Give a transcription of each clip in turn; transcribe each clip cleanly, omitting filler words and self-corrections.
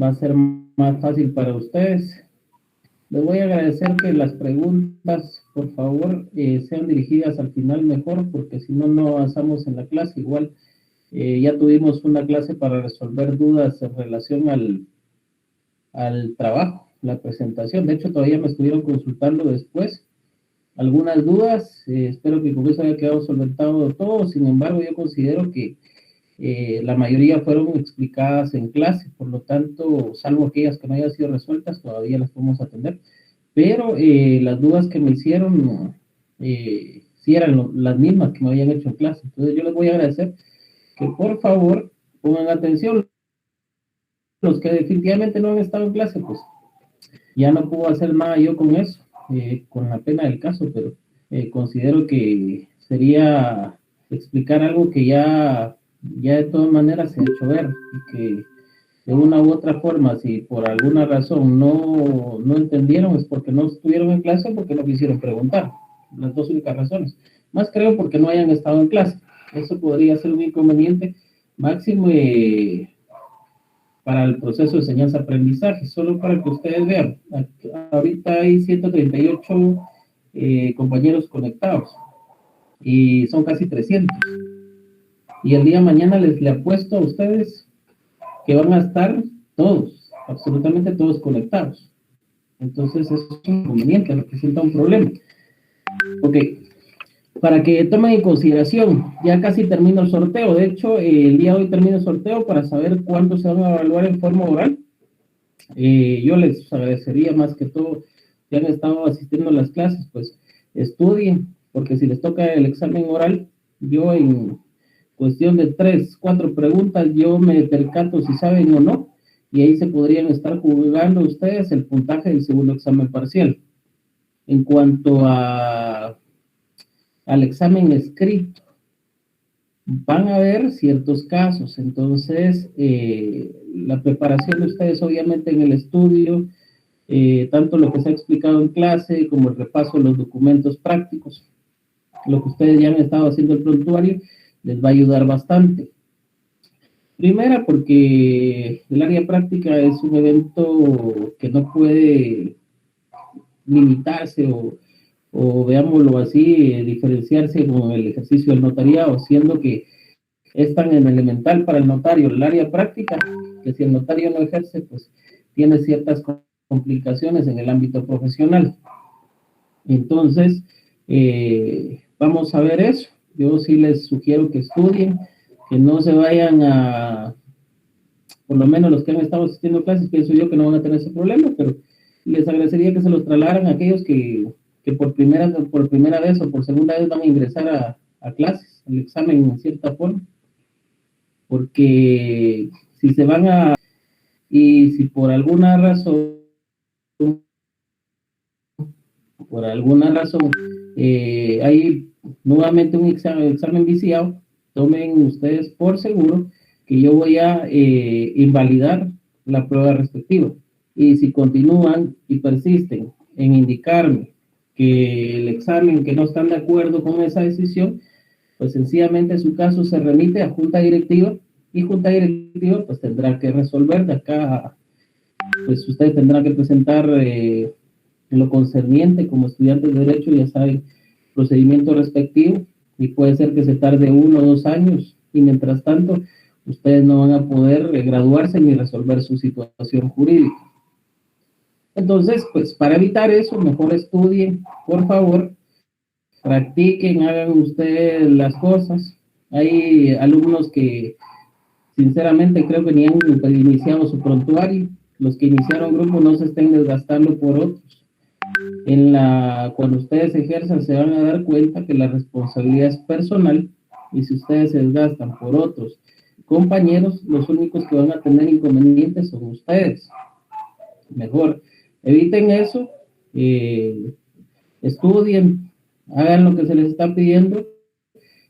va a ser más fácil para ustedes. Les voy a agradecer que las preguntas, por favor, sean dirigidas al final mejor, porque si no, no avanzamos en la clase. Igual ya tuvimos una clase para resolver dudas en relación al trabajo, la presentación. De hecho, todavía me estuvieron consultando después algunas dudas. Espero que con eso haya quedado solventado todo. Sin embargo, yo considero que la mayoría fueron explicadas en clase, por lo tanto, salvo aquellas que no hayan sido resueltas, todavía las podemos atender. Pero las dudas que me hicieron, sí eran las mismas que me habían hecho en clase. Entonces, yo les voy a agradecer que por favor pongan atención. Los que definitivamente no han estado en clase, pues ya no puedo hacer nada yo con eso, con la pena del caso, pero considero que sería explicar algo que ya de todas maneras se ha hecho ver, y que de una u otra forma, si por alguna razón no entendieron, es porque no estuvieron en clase o porque no quisieron preguntar. Las dos únicas razones. Más creo porque no hayan estado en clase. Eso podría ser un inconveniente máximo para el proceso de enseñanza-aprendizaje. Solo para que ustedes vean, ahorita hay 138 compañeros conectados y son casi 300. Y el día de mañana le apuesto a ustedes que van a estar todos, absolutamente todos conectados. Entonces eso es un inconveniente, representa un problema. Ok, para que tomen en consideración, ya casi termino el sorteo. De hecho, el día de hoy termino el sorteo para saber cuántos se van a evaluar en forma oral. Yo les agradecería más que todo, si han estado asistiendo a las clases, pues estudien, porque si les toca el examen oral, yo en cuestión de 3, 4 preguntas, yo me percato si saben o no, y ahí se podrían estar jugando ustedes el puntaje del segundo examen parcial. En cuanto al examen escrito, van a haber ciertos casos, entonces la preparación de ustedes obviamente en el estudio, tanto lo que se ha explicado en clase como el repaso de los documentos prácticos, lo que ustedes ya han estado haciendo el prontuario, les va a ayudar bastante. Primera, porque el área práctica es un evento que no puede limitarse o veámoslo así, diferenciarse con el ejercicio del notariado, siendo que es tan elemental para el notario el área práctica, que si el notario no ejerce, pues tiene ciertas complicaciones en el ámbito profesional. Entonces, vamos a ver eso. Yo sí les sugiero que estudien, que no se vayan por lo menos los que han estado asistiendo a clases, pienso yo que no van a tener ese problema, pero les agradecería que se los trasladaran a aquellos que por primera vez o por segunda vez van a ingresar a clases, al examen en cierta forma, porque si se van y si por alguna razón, hay nuevamente un examen viciado, tomen ustedes por seguro que yo voy a invalidar la prueba respectiva. Y si continúan y persisten en indicarme que el examen, que no están de acuerdo con esa decisión, pues sencillamente su caso se remite a junta directiva, y junta directiva pues tendrá que resolver de acá, pues ustedes tendrán que presentar en lo concerniente como estudiantes de Derecho, ya saben, procedimiento respectivo, y puede ser que se tarde 1 o 2 años, y mientras tanto, ustedes no van a poder graduarse ni resolver su situación jurídica. Entonces, pues para evitar eso, mejor estudien, por favor, practiquen, hagan ustedes las cosas. Hay alumnos que sinceramente creo que ni han iniciado su prontuario. Los que iniciaron grupo no se estén desgastando por otros. Cuando ustedes ejerzan se van a dar cuenta que la responsabilidad es personal, y si ustedes se desgastan por otros compañeros, los únicos que van a tener inconvenientes son ustedes. Mejor eviten eso, estudien, hagan lo que se les está pidiendo,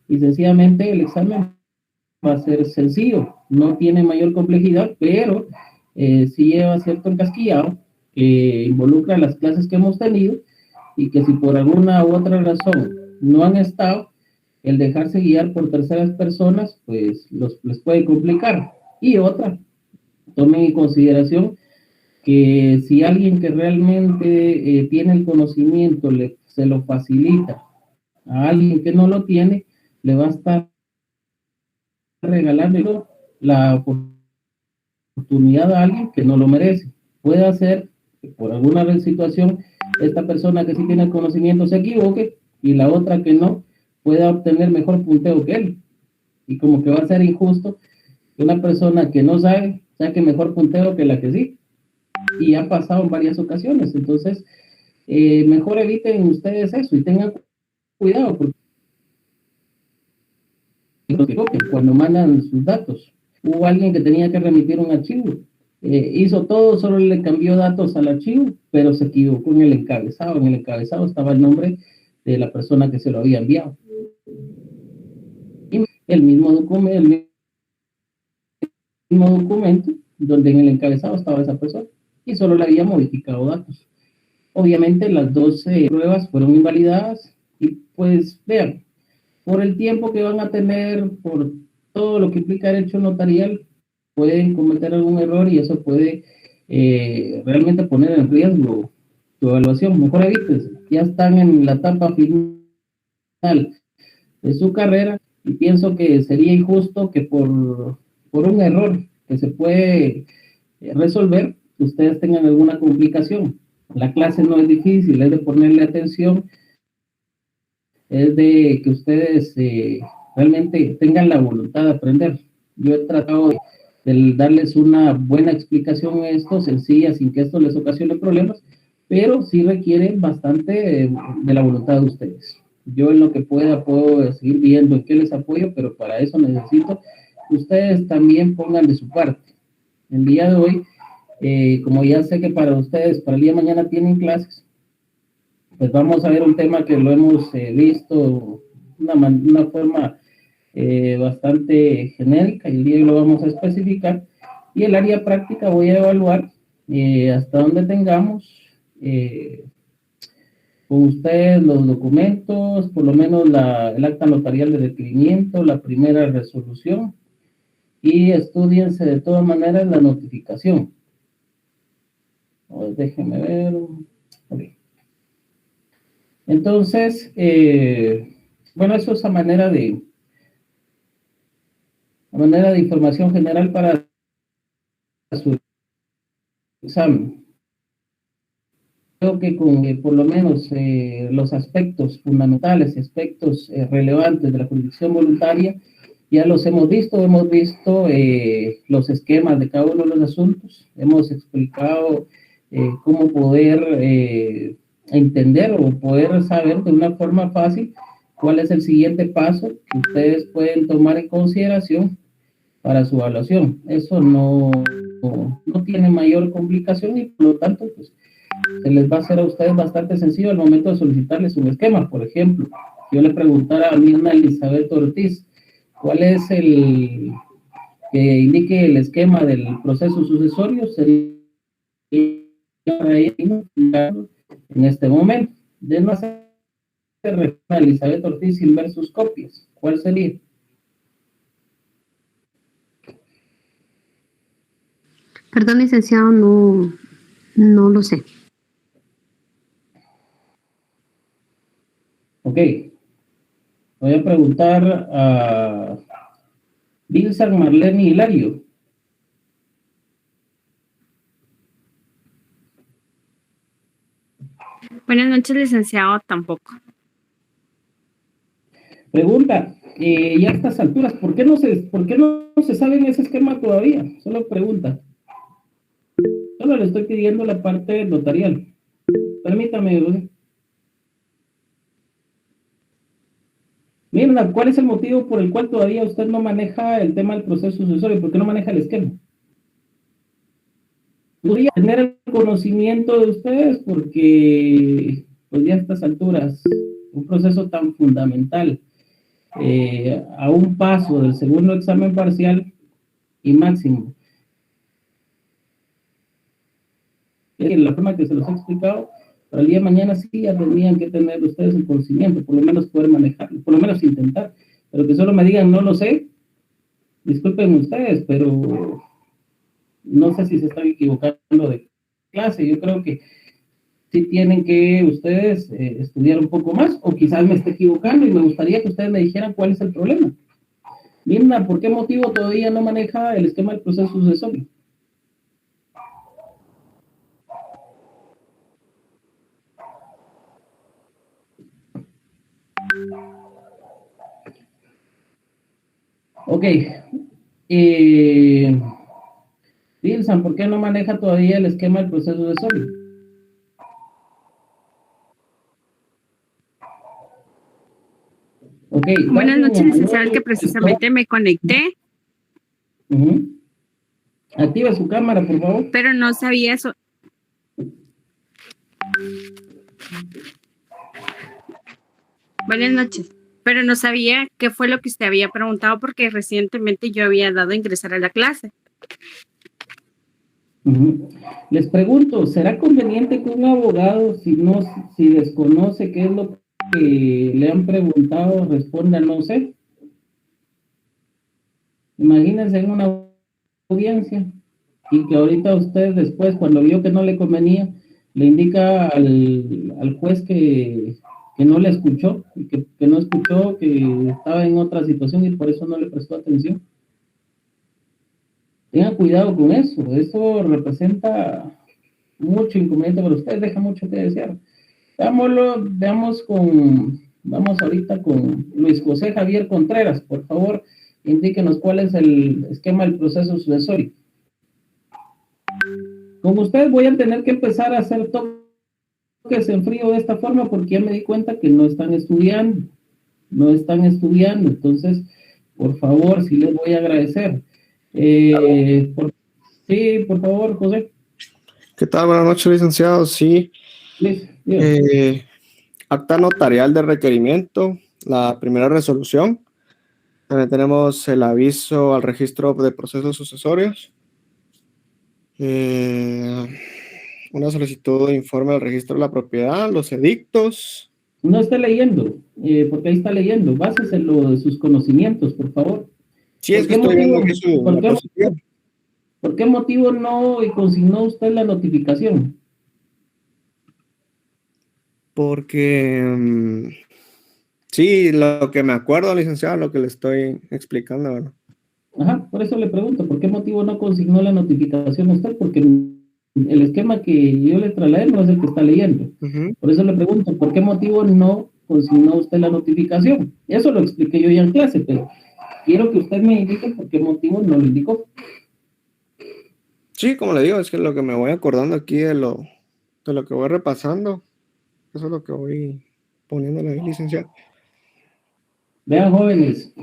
y sencillamente el examen va a ser sencillo, no tiene mayor complejidad, pero sí lleva cierto encasquillado que involucra las clases que hemos tenido, y que si por alguna u otra razón no han estado, el dejarse guiar por terceras personas, pues les puede complicar. Y otra, Tomen en consideración que si alguien que realmente tiene el conocimiento se lo facilita a alguien que no lo tiene, le va a estar regalando la oportunidad a alguien que no lo merece. Puede hacer que por alguna situación esta persona que sí tiene el conocimiento se equivoque y la otra que no pueda obtener mejor punteo que él. Y como que va a ser injusto que una persona que no sabe saque mejor punteo que la que sí. Y ha pasado en varias ocasiones. Entonces, mejor eviten ustedes eso y tengan cuidado porque cuando mandan sus datos. Hubo alguien que tenía que remitir un archivo. Hizo todo, solo le cambió datos al archivo, pero se equivocó en el encabezado. En el encabezado estaba el nombre de la persona que se lo había enviado. Y el mismo documento donde en el encabezado estaba esa persona y solo le había modificado datos. Obviamente las dos pruebas fueron invalidadas y pues vean, por el tiempo que van a tener, por todo lo que implica derecho notarial, pueden cometer algún error y eso puede realmente poner en riesgo su evaluación. Mejor evítense. Ya están en la etapa final de su carrera y pienso que sería injusto que por un error que se puede resolver, ustedes tengan alguna complicación. La clase no es difícil, es de ponerle atención, es de que ustedes realmente tengan la voluntad de aprender. Yo he tratado de darles una buena explicación a esto, sencilla, sin que esto les ocasione problemas, pero sí requiere bastante de la voluntad de ustedes. Yo en lo que pueda puedo seguir viendo en qué les apoyo, pero para eso necesito que ustedes también pongan de su parte. El día de hoy, como ya sé que para ustedes, para el día de mañana tienen clases, pues vamos a ver un tema que lo hemos visto de una forma bastante genérica y el día de hoy lo vamos a especificar. Y el área práctica voy a evaluar hasta donde tengamos con ustedes los documentos, por lo menos el acta notarial de requerimiento, la primera resolución, y estudiense de todas maneras la notificación. Déjenme ver. Okay. Entonces, bueno, eso es a manera de información general para su examen. Creo que con por lo menos los aspectos fundamentales, aspectos relevantes de la jurisdicción voluntaria, ya los hemos visto los esquemas de cada uno de los asuntos, hemos explicado cómo poder entender o poder saber de una forma fácil cuál es el siguiente paso que ustedes pueden tomar en consideración para su evaluación. Eso no tiene mayor complicación y por lo tanto pues, se les va a hacer a ustedes bastante sencillo al momento de solicitarles un esquema. Por ejemplo, yo le preguntara a Mirna Elizabeth Ortiz, ¿cuál es el que indique el esquema del proceso sucesorio? Sería en este momento. De no hacer a Elizabeth Ortiz sin ver sus copias. ¿Cuál sería? Perdón, licenciado, no lo sé. Ok. Voy a preguntar a Vilsan Marlene Hilario. Buenas noches, licenciado, tampoco. Pregunta, y a estas alturas, ¿por qué no se sabe en ese esquema todavía? Solo pregunta. Solo le estoy pidiendo la parte notarial. Permítame, ¿verdad? Mirna, ¿cuál es el motivo por el cual todavía usted no maneja el tema del proceso sucesorio? ¿Por qué no maneja el esquema? Podría tener el conocimiento de ustedes porque, pues ya a estas alturas, un proceso tan fundamental, a un paso del segundo examen parcial y máximo. La forma que se los he explicado, para el día de mañana sí ya tendrían que tener ustedes el conocimiento, por lo menos poder manejarlo, por lo menos intentar, pero que solo me digan no lo sé, disculpen ustedes, pero no sé si se están equivocando de clase. Yo creo que sí tienen que ustedes estudiar un poco más, o quizás me esté equivocando y me gustaría que ustedes me dijeran cuál es el problema. Mirna, ¿por qué motivo todavía no maneja el esquema del proceso sucesorio? Ok. Dilsan, ¿por qué no maneja todavía el esquema del proceso sucesorio? Ok. Buenas Darwin noches, licenciado, que Emanuel. precisamente me conecté, Activa su cámara, por favor. pero no sabía eso. Buenas noches. Pero no sabía qué fue lo que usted había preguntado porque recientemente yo había dado a ingresar a la clase. Les pregunto, ¿será conveniente que un abogado, si desconoce qué es lo que le han preguntado, responda no sé? Imagínense en una audiencia y que ahorita usted después, cuando vio que no le convenía, le indica al juez que no le escuchó, y que no escuchó, que estaba en otra situación y por eso no le prestó atención. Tengan cuidado con eso representa mucho inconveniente para ustedes, deja mucho que desear. Vamos ahorita con Luis José Javier Contreras, por favor, indíquenos cuál es el esquema del proceso sucesorio. Con ustedes voy a tener que empezar a hacer toques en frío de esta forma porque ya me di cuenta que no están estudiando, entonces, por favor, sí les voy a agradecer. Sí, por favor, José. ¿Qué tal? Buenas noches, licenciado. Sí. Acta notarial de requerimiento, la primera resolución. También tenemos el aviso al registro de procesos sucesorios. Una solicitud de informe al registro de la propiedad, los edictos. No esté leyendo, porque ahí está leyendo. Báseselo de sus conocimientos, por favor. Sí, es que estoy viendo aquí ¿Por qué motivo no consignó usted la notificación? Porque sí, lo que me acuerdo, licenciado, lo que le estoy explicando, ¿verdad? Ajá, por eso le pregunto, ¿por qué motivo no consignó la notificación usted? Porque el esquema que yo le trasladé no es el que está leyendo. Por eso le pregunto, ¿por qué motivo no consignó usted la notificación? Eso lo expliqué yo ya en clase, pero quiero que usted me indique por qué motivo no lo indicó. Sí, como le digo, es que lo que me voy acordando aquí de lo que voy repasando, eso es lo que voy poniéndole ahí, licenciado. Vean, jóvenes,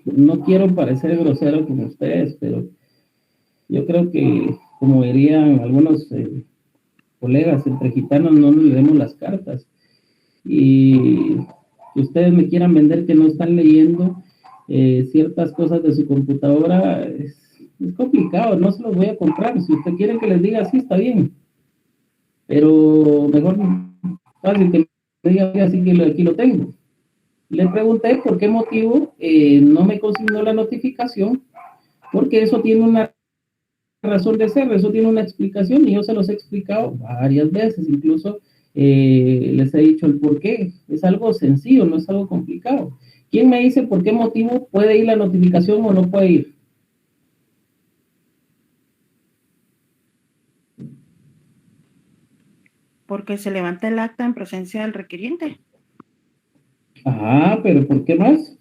no quiero parecer grosero con ustedes, pero yo creo que, como dirían algunos colegas, entre gitanos no nos leemos las cartas. Y que ustedes me quieran vender que no están leyendo ciertas cosas de su computadora, es complicado, no se los voy a comprar. Si usted quiere que les diga así, está bien. Pero mejor fácil que me diga así que aquí lo tengo. Le pregunté por qué motivo no me consignó la notificación, porque eso tiene una razón de ser, eso tiene una explicación y yo se los he explicado varias veces, incluso les he dicho el por qué. Es algo sencillo, no es algo complicado. ¿Quién me dice por qué motivo puede ir la notificación o no puede ir? Porque se levanta el acta en presencia del requiriente. Ah, pero ¿por qué más?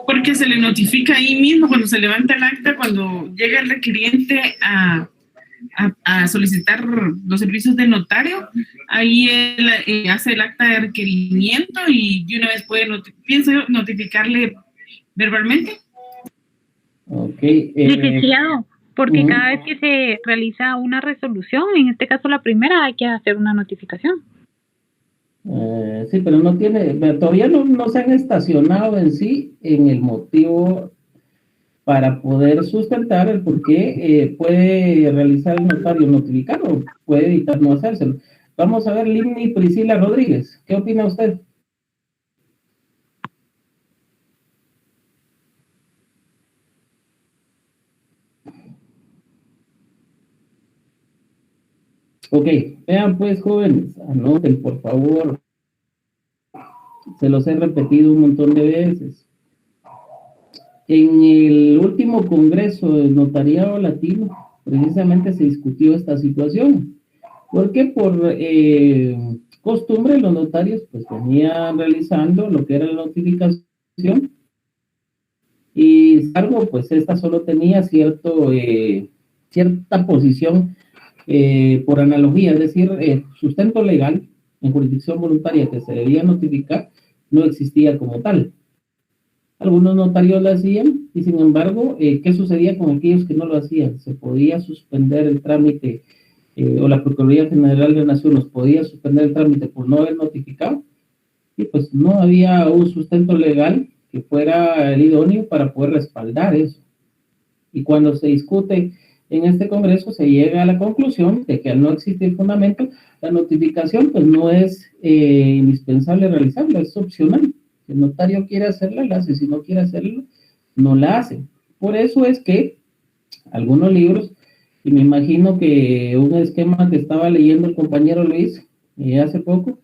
Porque se le notifica ahí mismo cuando se levanta el acta, cuando llega el requiriente a solicitar los servicios del notario, ahí él hace el acta de requerimiento y de una vez puede notificarle verbalmente. Ok. Licenciado, porque cada vez que se realiza una resolución, en este caso la primera, hay que hacer una notificación. Sí, pero no tiene, todavía no se han estacionado en sí en el motivo para poder sustentar el por qué puede realizar el notario notificar o puede evitar no hacérselo. Vamos a ver, Limni Priscila Rodríguez, ¿qué opina usted? Ok, vean pues, jóvenes, anoten por favor. Se los he repetido un montón de veces. En el último Congreso del Notariado Latino, precisamente se discutió esta situación, porque por costumbre los notarios pues venían realizando lo que era la notificación y sin embargo pues esta solo tenía cierta posición por analogía, es decir, sustento legal en jurisdicción voluntaria que se debía notificar no existía como tal. Algunos notarios lo hacían y sin embargo, ¿qué sucedía con aquellos que no lo hacían? Se podía suspender el trámite o la Procuraduría General de la Nación nos podía suspender el trámite por no haber notificado y pues no había un sustento legal que fuera el idóneo para poder respaldar eso. Y cuando se discute en este Congreso se llega a la conclusión de que al no existir fundamento, la notificación pues no es indispensable realizarla, es opcional. Si el notario quiere hacerla, la hace. Si no quiere hacerlo, no la hace. Por eso es que algunos libros, y me imagino que un esquema que estaba leyendo el compañero Luis hace poco,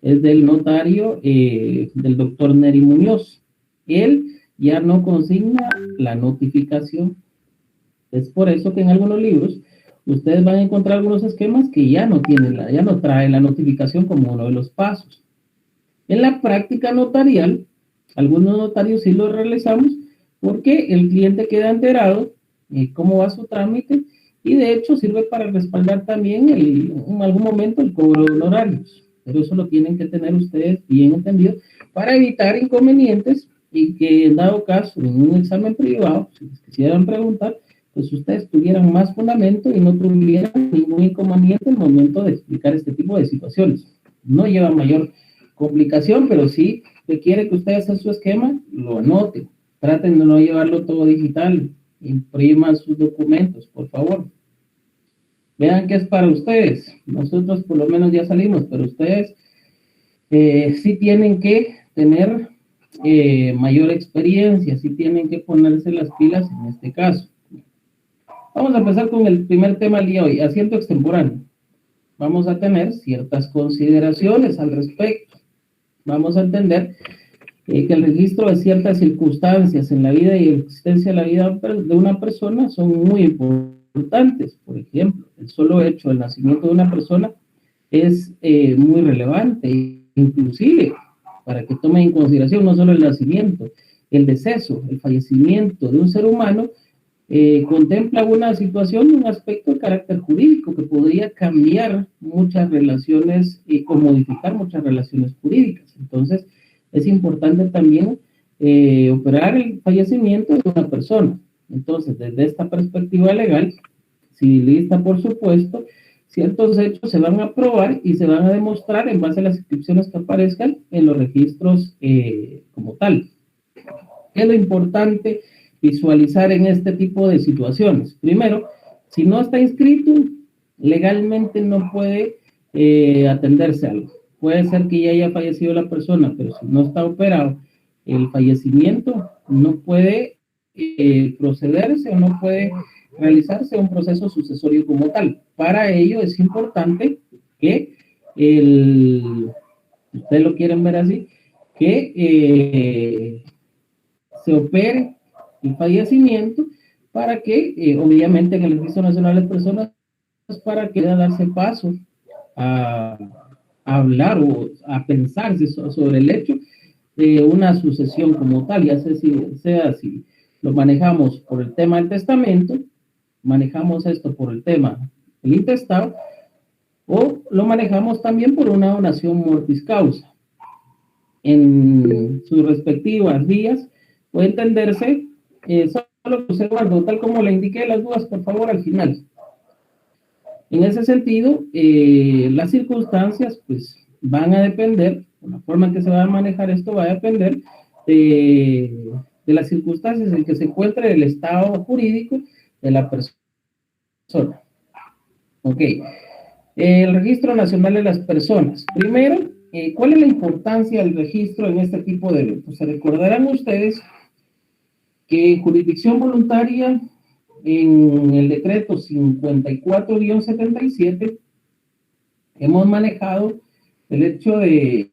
es del notario del doctor Neri Muñoz. Él ya no consigna la notificación. Es por eso que en algunos libros ustedes van a encontrar algunos esquemas que ya no tienen ya no trae la notificación como uno de los pasos. En la práctica notarial, algunos notarios sí lo realizamos porque el cliente queda enterado cómo va su trámite y de hecho sirve para respaldar también en algún momento el cobro de honorarios. Pero eso lo tienen que tener ustedes bien entendido para evitar inconvenientes y que en dado caso en un examen privado, si les quisieran preguntar, pues ustedes tuvieran más fundamento y no tuvieran ningún inconveniente en el momento de explicar este tipo de situaciones. No lleva mayor complicación, pero sí requiere que ustedes en su esquema lo anoten. Traten de no llevarlo todo digital. Impriman sus documentos, por favor. Vean que es para ustedes. Nosotros por lo menos ya salimos, pero ustedes sí tienen que tener mayor experiencia, sí tienen que ponerse las pilas en este caso. Vamos a empezar con el primer tema del día de hoy, asiento extemporáneo. Vamos a tener ciertas consideraciones al respecto. Vamos a entender que el registro de ciertas circunstancias en la vida y existencia de la vida de una persona son muy importantes. Por ejemplo, el solo hecho del nacimiento de una persona es muy relevante, inclusive para que tomen en consideración no solo el nacimiento, el deceso, el fallecimiento de un ser humano, contempla una situación, un aspecto de carácter jurídico que podría cambiar muchas relaciones o modificar muchas relaciones jurídicas. Entonces, es importante también operar el fallecimiento de una persona. Entonces, desde esta perspectiva legal, civilista, por supuesto, ciertos hechos se van a probar y se van a demostrar en base a las inscripciones que aparezcan en los registros como tal. ¿Qué es lo importante visualizar en este tipo de situaciones? Primero, si no está inscrito, legalmente no puede atenderse algo. Puede ser que ya haya fallecido la persona, pero si no está operado el fallecimiento, no puede procederse o no puede realizarse un proceso sucesorio como tal. Para ello es importante que ustedes lo quieren ver así, que se opere el fallecimiento para que, obviamente, en el Registro Nacional de Personas, para que pueda darse paso a hablar o a pensar sobre el hecho de una sucesión como tal, ya sea si lo manejamos por el tema del testamento, manejamos esto por el tema del intestado, o lo manejamos también por una donación mortis causa. En sus respectivas vías puede entenderse, solo observando, tal como le indiqué las dudas, por favor, al final. En ese sentido, las circunstancias, pues, van a depender, la forma en que se va a manejar esto va a depender de las circunstancias en que se encuentre el estado jurídico de la persona. Ok. El Registro Nacional de las Personas. Primero, ¿cuál es la importancia del registro en este tipo de eventos? Se recordarán ustedes que jurisdicción voluntaria, en el decreto 54-77, hemos manejado el hecho de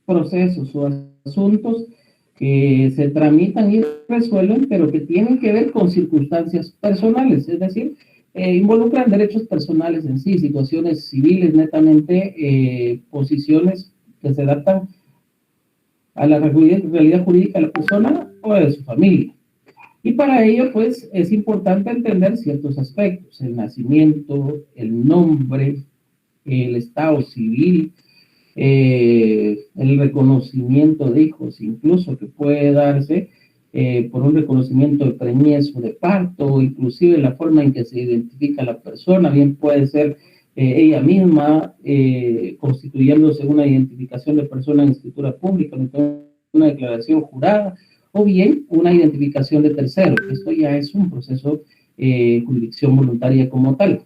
procesos o asuntos que se tramitan y resuelven, pero que tienen que ver con circunstancias personales, es decir, involucran derechos personales en sí, situaciones civiles netamente, posiciones que se adaptan a la realidad jurídica de la persona o de su familia. Y para ello, pues, es importante entender ciertos aspectos: el nacimiento, el nombre, el estado civil, el reconocimiento de hijos, incluso que puede darse por un reconocimiento de preñez o de parto, inclusive la forma en que se identifica a la persona, bien puede ser ella misma constituyéndose una identificación de persona en escritura pública, una declaración jurada, o bien una identificación de tercero. Esto ya es un proceso jurisdicción voluntaria como tal.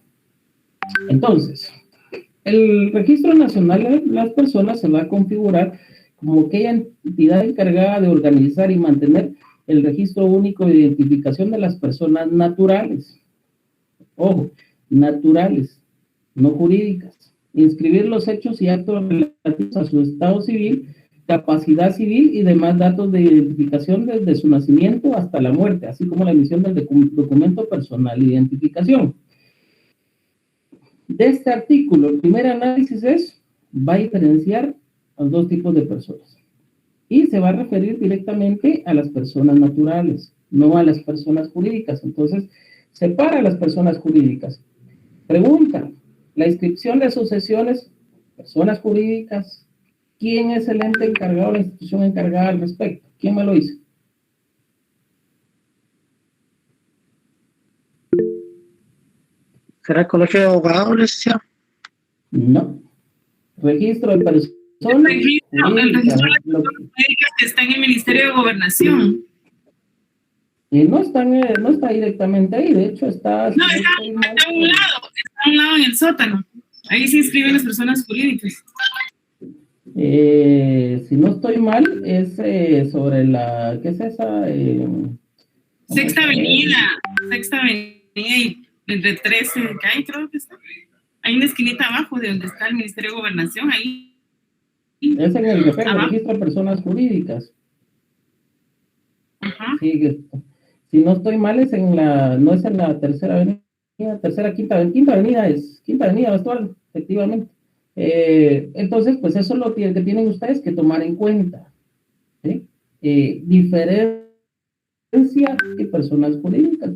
Entonces, el Registro Nacional de las Personas se va a configurar como aquella entidad encargada de organizar y mantener el registro único de identificación de las personas naturales. Ojo, naturales, no jurídicas. Inscribir los hechos y actos relativos a su estado civil, capacidad civil y demás datos de identificación desde su nacimiento hasta la muerte, así como la emisión del documento personal de identificación. De este artículo, el primer análisis va a diferenciar a dos tipos de personas y se va a referir directamente a las personas naturales, no a las personas jurídicas. Entonces, separa a las personas jurídicas. Pregunta: la inscripción de sucesiones, personas jurídicas, ¿quién es el ente encargado, la institución encargada al respecto? ¿Quién me lo dice? ¿Será el colegio de abogados, licenciado? No. Registro de personas. El registro de las personas jurídicas que está en el Ministerio de Gobernación. No está directamente ahí, de hecho está... No, está a un lado en el sótano. Ahí se inscriben las personas jurídicas. Si no estoy mal, es sobre la... ¿Qué es esa? Sexta Avenida y entre 13 calle, creo que está. Hay una esquinita abajo de donde está el Ministerio de Gobernación, ahí. Es en el registro de personas jurídicas. Ajá. Sí, si no estoy mal, no es en la tercera avenida, quinta avenida actual, efectivamente. Entonces, pues eso es lo que tienen ustedes que tomar en cuenta, ¿sí? Diferencia de personas jurídicas.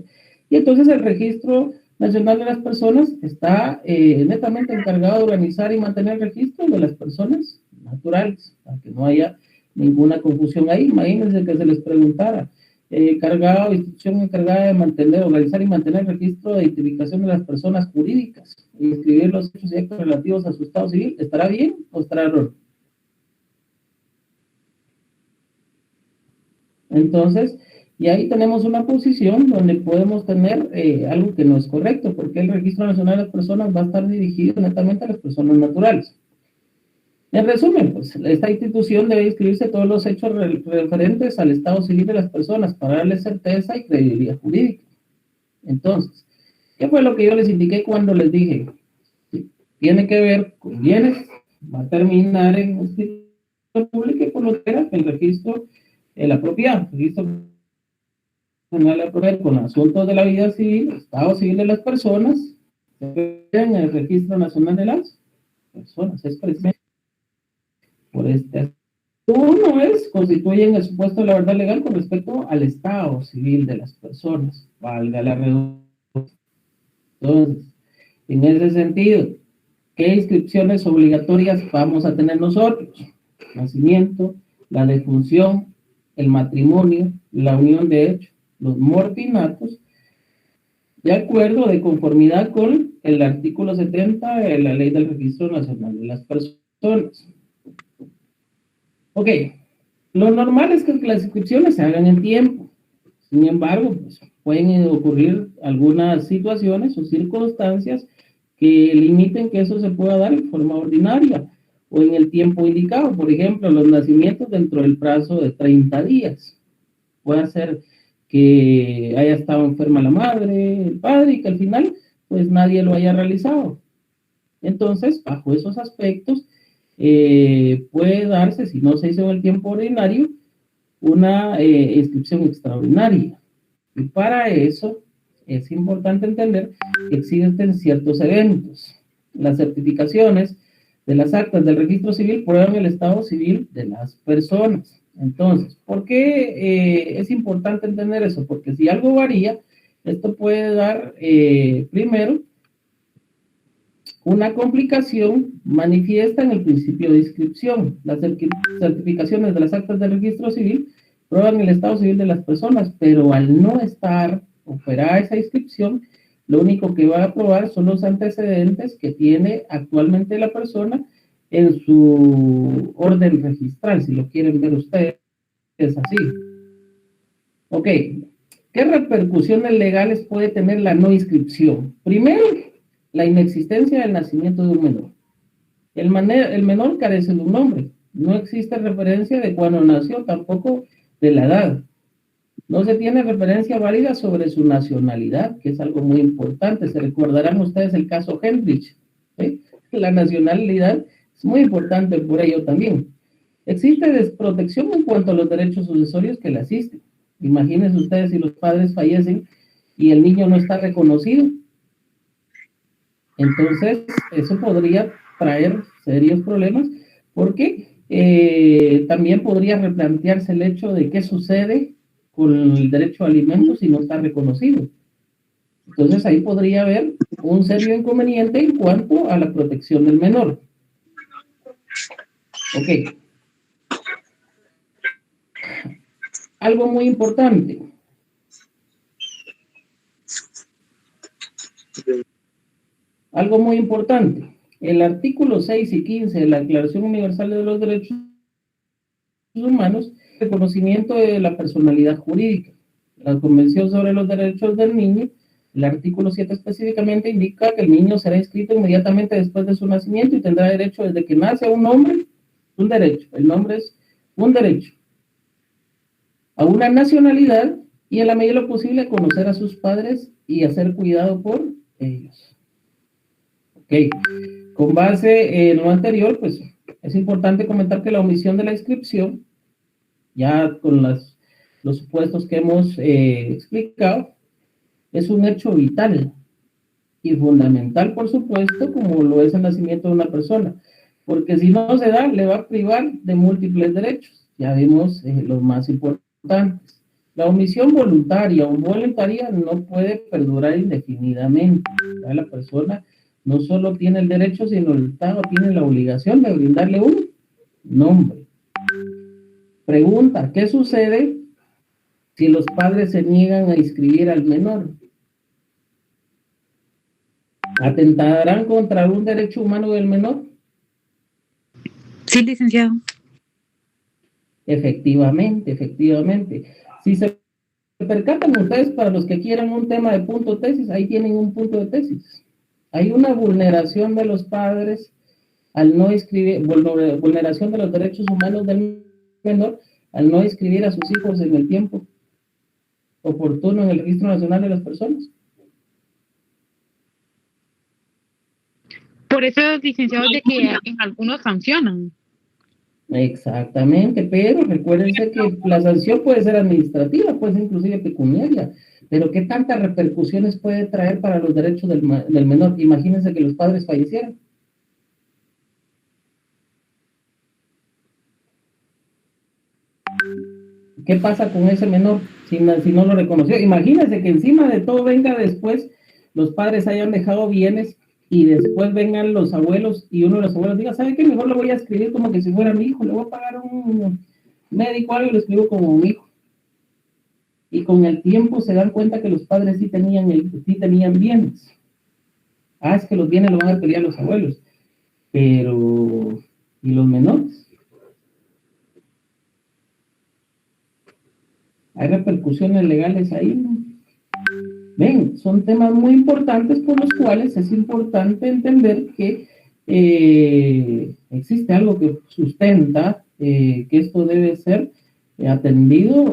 Y entonces el Registro Nacional de las Personas está netamente encargado de organizar y mantener el registro de las personas naturales, para que no haya ninguna confusión ahí. Imagínense que se les preguntara, institución encargada de organizar y mantener el registro de identificación de las personas jurídicas y escribir los hechos y actos relativos a su estado civil. ¿Estará bien o estará error? Entonces, y ahí tenemos una posición donde podemos tener algo que no es correcto, porque el Registro Nacional de las Personas va a estar dirigido netamente a las personas naturales. En resumen, pues, esta institución debe inscribirse todos los hechos referentes al estado civil de las personas para darle certeza y credibilidad jurídica. Entonces, ¿qué fue lo que yo les indiqué cuando les dije? Tiene que ver con bienes, va a terminar en escritura pública y por lo que era el registro de la propiedad, registro nacional de la propiedad con asuntos de la vida civil, estado civil de las personas, en el Registro Nacional de las Personas. Es precisamente por este. Uno constituyen el supuesto de la verdad legal con respecto al estado civil de las personas, valga la redundancia. Entonces, en ese sentido, ¿qué inscripciones obligatorias vamos a tener nosotros? Nacimiento, la defunción, el matrimonio, la unión de hecho, los mortinatos, de acuerdo, de conformidad con el artículo 70 de la Ley del Registro Nacional de las Personas. Ok, lo normal es que las inscripciones se hagan en tiempo. Sin embargo, pues, pueden ocurrir algunas situaciones o circunstancias que limiten que eso se pueda dar en forma ordinaria o en el tiempo indicado. Por ejemplo, los nacimientos dentro del plazo de 30 días. Puede ser que haya estado enferma la madre, el padre, y que al final, pues nadie lo haya realizado. Entonces, bajo esos aspectos, puede darse, si no se hizo en el tiempo ordinario, una inscripción extraordinaria. Y para eso es importante entender que existen ciertos eventos. Las certificaciones de las actas del registro civil prueban el estado civil de las personas. Entonces, ¿por qué es importante entender eso? Porque si algo varía, esto puede dar, primero, una complicación manifiesta en el principio de inscripción. Las certificaciones de las actas del registro civil prueban el estado civil de las personas, pero al no estar operada esa inscripción, lo único que va a probar son los antecedentes que tiene actualmente la persona en su orden registral, si lo quieren ver ustedes, es así. Ok, ¿qué repercusiones legales puede tener la no inscripción? Primero, la inexistencia del nacimiento de un menor. El menor carece de un nombre. No existe referencia de cuándo nació, tampoco de la edad. No se tiene referencia válida sobre su nacionalidad, que es algo muy importante. Se recordarán ustedes el caso Hendrich, ¿sí? La nacionalidad es muy importante por ello también. Existe desprotección en cuanto a los derechos sucesorios que le asisten. Imagínense ustedes si los padres fallecen y el niño no está reconocido. Entonces, eso podría traer serios problemas porque también podría replantearse el hecho de qué sucede con el derecho a alimentos si no está reconocido. Entonces, ahí podría haber un serio inconveniente en cuanto a la protección del menor. Ok. Algo muy importante. Algo muy importante. El artículo 6 y 15 de la Declaración Universal de los Derechos Humanos, reconocimiento de la personalidad jurídica. La Convención sobre los Derechos del Niño, el artículo 7 específicamente indica que el niño será inscrito inmediatamente después de su nacimiento y tendrá derecho desde que nace a un nombre, un derecho. El nombre es un derecho. A una nacionalidad y en la medida de lo posible a conocer a sus padres y a ser cuidado por ellos. Ok. Con base en lo anterior, pues es importante comentar que la omisión de la inscripción, ya con los supuestos que hemos explicado, es un hecho vital y fundamental, por supuesto, como lo es el nacimiento de una persona, porque si no se da, le va a privar de múltiples derechos. Ya vimos los más importantes. La omisión voluntaria o involuntaria no puede perdurar indefinidamente. ¿Ya? La persona no solo tiene el derecho, sino el Estado tiene la obligación de brindarle un nombre. Pregunta, ¿qué sucede si los padres se niegan a inscribir al menor? ¿Atentarán contra un derecho humano del menor? Sí, licenciado. Efectivamente, efectivamente. Si se percatan ustedes, para los que quieran un tema de punto tesis, ahí tienen un punto de tesis. Hay una vulneración de los padres al no inscribir, vulneración de los derechos humanos del menor al no inscribir a sus hijos en el tiempo oportuno en el Registro Nacional de las Personas. Por eso, licenciados, de que en algunos sancionan. Exactamente, pero recuérdense que la sanción puede ser administrativa, puede ser inclusive pecuniaria, pero ¿qué tantas repercusiones puede traer para los derechos del menor? Imagínense que los padres fallecieran. ¿Qué pasa con ese menor si no lo reconoció? Imagínense que encima de todo venga después, los padres hayan dejado bienes y después vengan los abuelos y uno de los abuelos diga, ¿sabe qué? Mejor lo voy a escribir como que si fuera mi hijo, le voy a pagar un médico algo y lo escribo como un hijo. Y con el tiempo se dan cuenta que los padres sí tenían bienes. Ah, es que los bienes lo van a pelear los abuelos. Pero, ¿y los menores? ¿Hay repercusiones legales ahí? ¿No? Ven, son temas muy importantes por los cuales es importante entender que existe algo que sustenta que esto debe ser atendido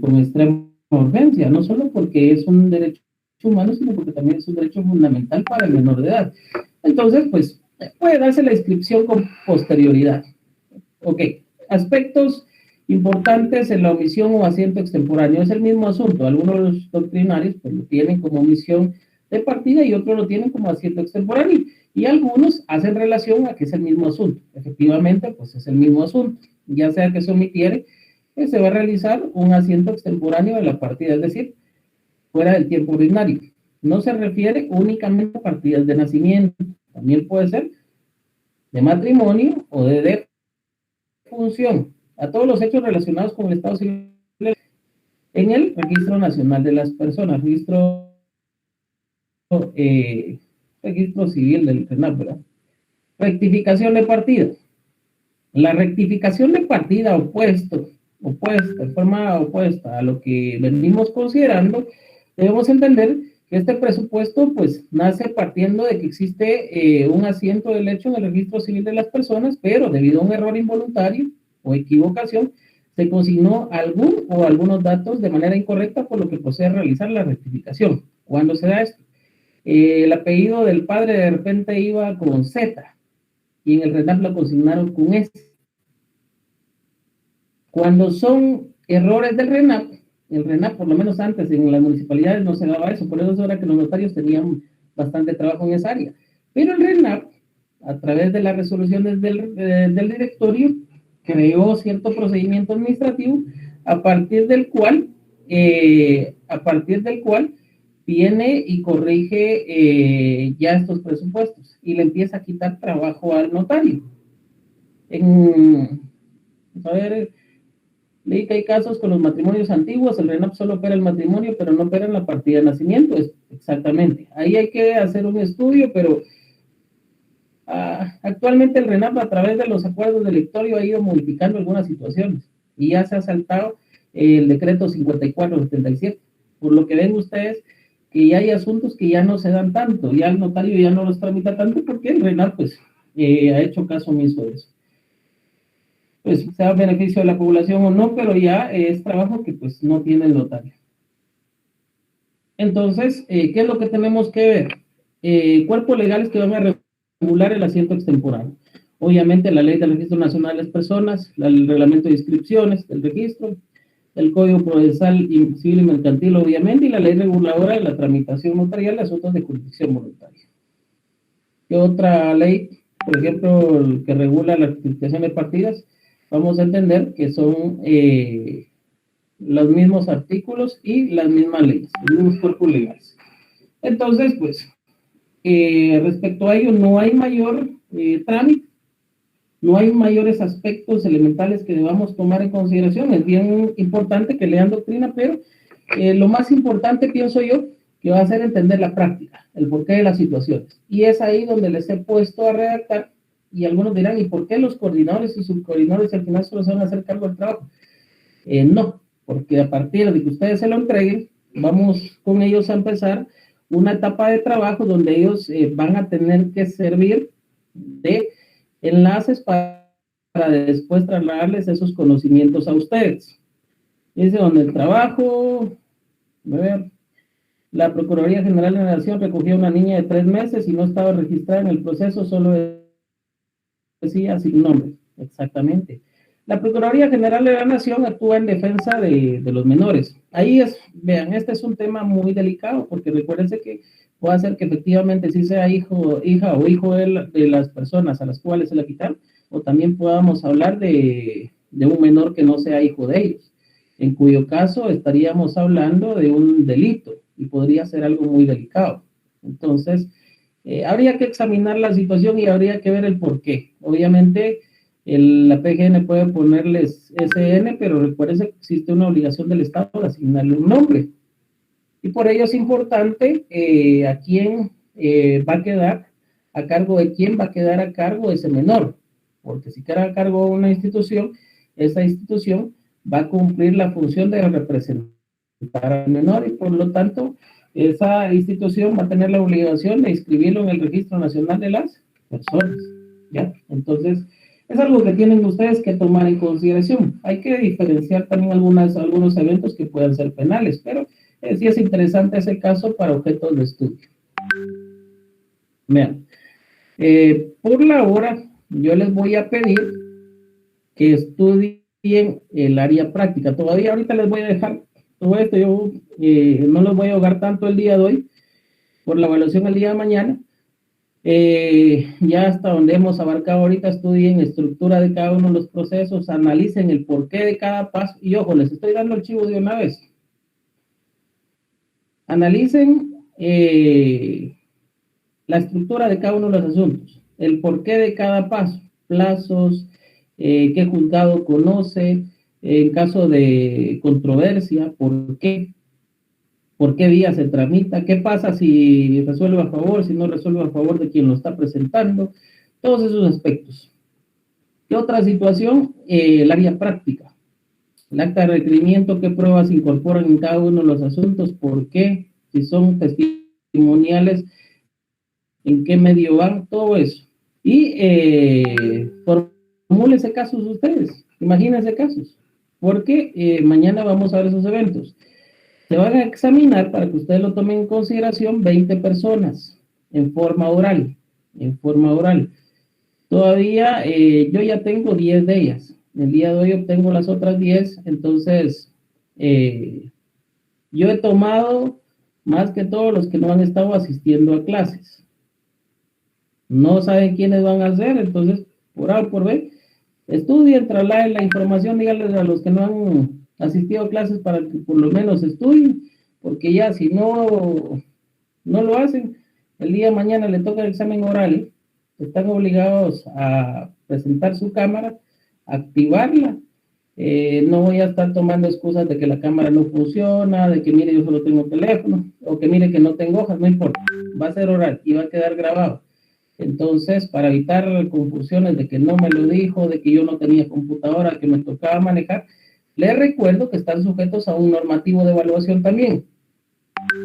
con extrema urgencia, no solo porque es un derecho humano, sino porque también es un derecho fundamental para el menor de edad. Entonces, pues, puede darse la inscripción con posterioridad. Ok, aspectos importantes en la omisión o asiento extemporáneo. Es el mismo asunto. Algunos doctrinarios pues, lo tienen como omisión de partida y otros lo tienen como asiento extemporáneo. Y algunos hacen relación a que es el mismo asunto. Efectivamente, pues es el mismo asunto. Ya sea que se omitiere, pues, se va a realizar un asiento extemporáneo de la partida, es decir, fuera del tiempo ordinario. No se refiere únicamente a partidas de nacimiento. También puede ser de matrimonio o de defunción. A todos los hechos relacionados con el Estado civil en el Registro Nacional de las Personas, registro civil del RENAP, ¿verdad? Rectificación de partida. La rectificación de partida de forma opuesta a lo que venimos considerando, debemos entender que este presupuesto pues nace partiendo de que existe un asiento del hecho en el Registro Civil de las Personas, pero debido a un error involuntario o equivocación, se consignó algún o algunos datos de manera incorrecta, por lo que procede a realizar la rectificación. ¿Cuándo se da esto? El apellido del padre de repente iba con Z y en el RENAP lo consignaron con S. Cuando son errores del RENAP, el RENAP, por lo menos antes en las municipalidades no se daba eso, por eso es ahora que los notarios tenían bastante trabajo en esa área. Pero el RENAP, a través de las resoluciones del directorio, creó cierto procedimiento administrativo a partir del cual viene y corrige ya estos presupuestos y le empieza a quitar trabajo al notario. A ver, leí que hay casos con los matrimonios antiguos, el RENAP solo opera el matrimonio, pero no opera en la partida de nacimiento. Exactamente. Ahí hay que hacer un estudio, pero actualmente el RENAP a través de los acuerdos del directorio ha ido modificando algunas situaciones y ya se ha saltado el decreto 5477. Por lo que ven ustedes que ya hay asuntos que ya no se dan tanto, ya el notario ya no los tramita tanto porque el RENAP pues ha hecho caso omiso de eso. Pues sea beneficio de la población o no, pero ya es trabajo que pues no tiene el notario. Entonces, ¿qué es lo que tenemos que ver? Cuerpos legales que van a regular el asiento extemporáneo. Obviamente la ley del Registro Nacional de las Personas, el reglamento de inscripciones del registro, el Código Procesal Civil y Mercantil, obviamente, y la ley reguladora de la tramitación notarial de asuntos de jurisdicción voluntaria. ¿Qué otra ley? Por ejemplo, que regula la rectificación de partidas, vamos a entender que son los mismos artículos y las mismas leyes, los mismos cuerpos legales. Entonces, pues, respecto a ello, no hay mayor trámite, no hay mayores aspectos elementales que debamos tomar en consideración. Es bien importante que lean doctrina, pero lo más importante, pienso yo, que va a ser entender la práctica, el porqué de las situaciones. Y es ahí donde les he puesto a redactar, y algunos dirán, ¿y por qué los coordinadores y subcoordinadores al final solo se van a hacer cargo del trabajo? No, porque a partir de que ustedes se lo entreguen, vamos con ellos a empezar una etapa de trabajo donde ellos van a tener que servir de enlaces para después trasladarles esos conocimientos a ustedes. Dice donde el trabajo, a ver, la Procuraduría General de la Nación recogió a una niña de 3 meses y no estaba registrada en el proceso, solo decía sin nombre. Exactamente. La Procuraduría General de la Nación actúa en defensa de los menores. Ahí vean, este es un tema muy delicado, porque recuérdense que puede ser que efectivamente sí sea hija o hijo de las personas a las cuales se la quitaron, o también podamos hablar de un menor que no sea hijo de ellos, en cuyo caso estaríamos hablando de un delito y podría ser algo muy delicado. Entonces, habría que examinar la situación y habría que ver el por qué. Obviamente, la PGN puede ponerles SN, pero recuérdense que existe una obligación del Estado de asignarle un nombre. Y por ello es importante a quién va a quedar, a cargo de quién va a quedar a cargo ese menor. Porque si queda a cargo de una institución, esa institución va a cumplir la función de representar al menor y por lo tanto esa institución va a tener la obligación de inscribirlo en el Registro Nacional de las Personas. ¿Ya? Entonces, es algo que tienen ustedes que tomar en consideración. Hay que diferenciar también algunos eventos que puedan ser penales, pero sí es interesante ese caso para objetos de estudio. Vean, Por la hora, yo les voy a pedir que estudien el área práctica. Todavía ahorita les voy a dejar todo esto. Yo no los voy a ahogar tanto el día de hoy por la evaluación el día de mañana. Ya hasta donde hemos abarcado ahorita, estudien estructura de cada uno de los procesos, analicen el porqué de cada paso. Y ojo, les estoy dando el chivo de una vez. Analicen la estructura de cada uno de los asuntos, el porqué de cada paso, plazos, qué juzgado conoce, en caso de controversia, por qué vía se tramita, qué pasa si resuelve a favor, si no resuelve a favor de quien lo está presentando, todos esos aspectos. ¿Qué otra situación? El área práctica. El acta de requerimiento, qué pruebas se incorporan en cada uno de los asuntos, por qué, si son testimoniales, en qué medio van, todo eso. Y formúlense casos ustedes, imagínense casos, porque mañana vamos a ver esos eventos. Se van a examinar, para que ustedes lo tomen en consideración, 20 personas en forma oral, Todavía yo ya tengo 10 de ellas. El día de hoy obtengo las otras 10, entonces yo he tomado más que todos los que no han estado asistiendo a clases. No saben quiénes van a ser, entonces, por A o por B, estudien, trasladen la información, díganles a los que no han asistido a clases para que por lo menos estudien, porque ya si no lo hacen, el día de mañana le toca el examen oral, están obligados a presentar su cámara, activarla. No voy a estar tomando excusas de que la cámara no funciona, de que mire yo solo tengo teléfono, o que mire que no tengo hojas, no importa, va a ser oral y va a quedar grabado. Entonces, para evitar confusiones de que no me lo dijo, de que yo no tenía computadora, que me tocaba manejar, les recuerdo que están sujetos a un normativo de evaluación también,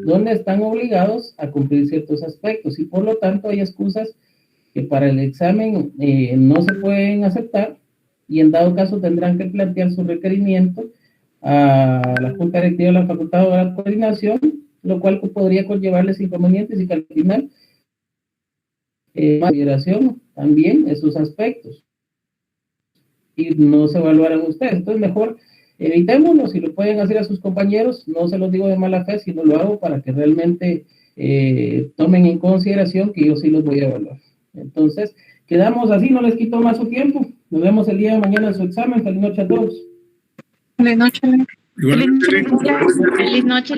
donde están obligados a cumplir ciertos aspectos y por lo tanto hay excusas que para el examen no se pueden aceptar y en dado caso tendrán que plantear su requerimiento a la Junta Directiva de la Facultad de la Coordinación, lo cual podría conllevarles inconvenientes y que al final consideración también esos aspectos y no se evaluarán ustedes. Entonces mejor evitémoslo, si lo pueden hacer a sus compañeros, no se los digo de mala fe, sino lo hago para que realmente tomen en consideración que yo sí los voy a evaluar. Entonces, quedamos así, no les quito más su tiempo. Nos vemos el día de mañana en su examen. Feliz noche a todos. Feliz noche. Feliz noche. Feliz noche.